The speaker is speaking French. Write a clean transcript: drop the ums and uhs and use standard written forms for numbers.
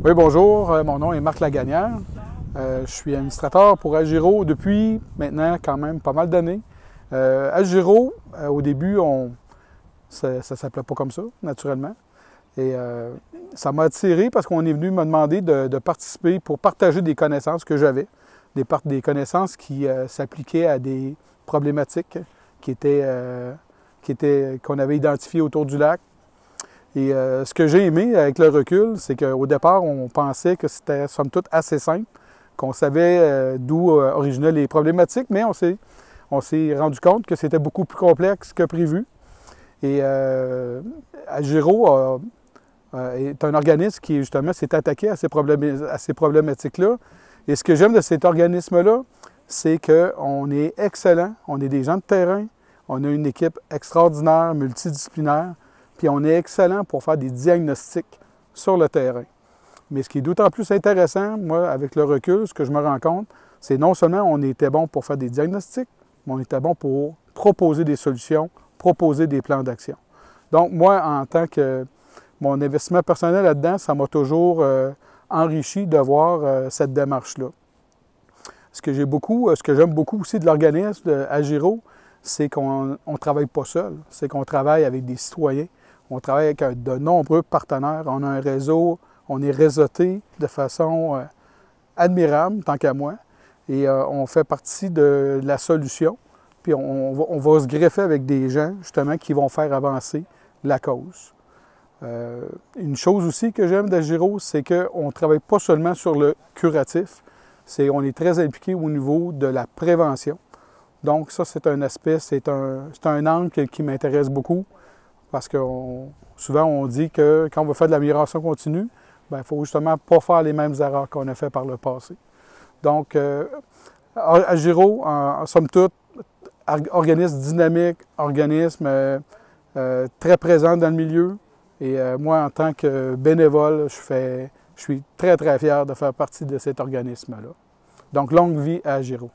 Oui, bonjour. Mon nom est Marc Lagagnère. Je suis administrateur pour Agiro depuis maintenant quand même pas mal d'années. Agiro, au début, ça ne s'appelait pas comme ça, naturellement. Et ça m'a attiré parce qu'on est venu me demander de participer pour partager des connaissances que j'avais, des connaissances qui s'appliquaient à des problématiques qu'on avait identifiées autour du lac. Et ce que j'ai aimé avec le recul, c'est qu'au départ, on pensait que c'était somme toute assez simple, qu'on savait d'où originaient les problématiques, mais on s'est rendu compte que c'était beaucoup plus complexe que prévu. Et Agiro est un organisme qui, justement, s'est attaqué à ces problématiques-là. Et ce que j'aime de cet organisme-là, c'est qu'on est excellent, on est des gens de terrain, on a une équipe extraordinaire, multidisciplinaire, puis on est excellent pour faire des diagnostics sur le terrain. Mais ce qui est d'autant plus intéressant, moi, avec le recul, ce que je me rends compte, c'est non seulement on était bon pour faire des diagnostics, mais on était bon pour proposer des solutions, proposer des plans d'action. Donc, moi, en tant que mon investissement personnel là-dedans, ça m'a toujours enrichi de voir cette démarche-là. Ce que j'aime beaucoup aussi de l'organisme Agiro, c'est qu'on ne travaille pas seul, c'est qu'on travaille avec des citoyens, on travaille avec de nombreux partenaires, on a un réseau, on est réseauté de façon admirable, tant qu'à moi, et on fait partie de la solution, puis on va se greffer avec des gens, justement, qui vont faire avancer la cause. Une chose aussi que j'aime d'Agiro, c'est qu'on ne travaille pas seulement sur le curatif, on est très impliqué au niveau de la prévention. Donc ça, c'est un aspect, c'est un angle qui m'intéresse beaucoup parce que souvent on dit que quand on veut faire de l'amélioration continue, il ne faut justement pas faire les mêmes erreurs qu'on a fait par le passé. Donc, Agiro, en somme toute, organisme dynamique, organisme très présent dans le milieu. Et moi, en tant que bénévole, je suis très, très fier de faire partie de cet organisme-là. Donc, longue vie à Agiro.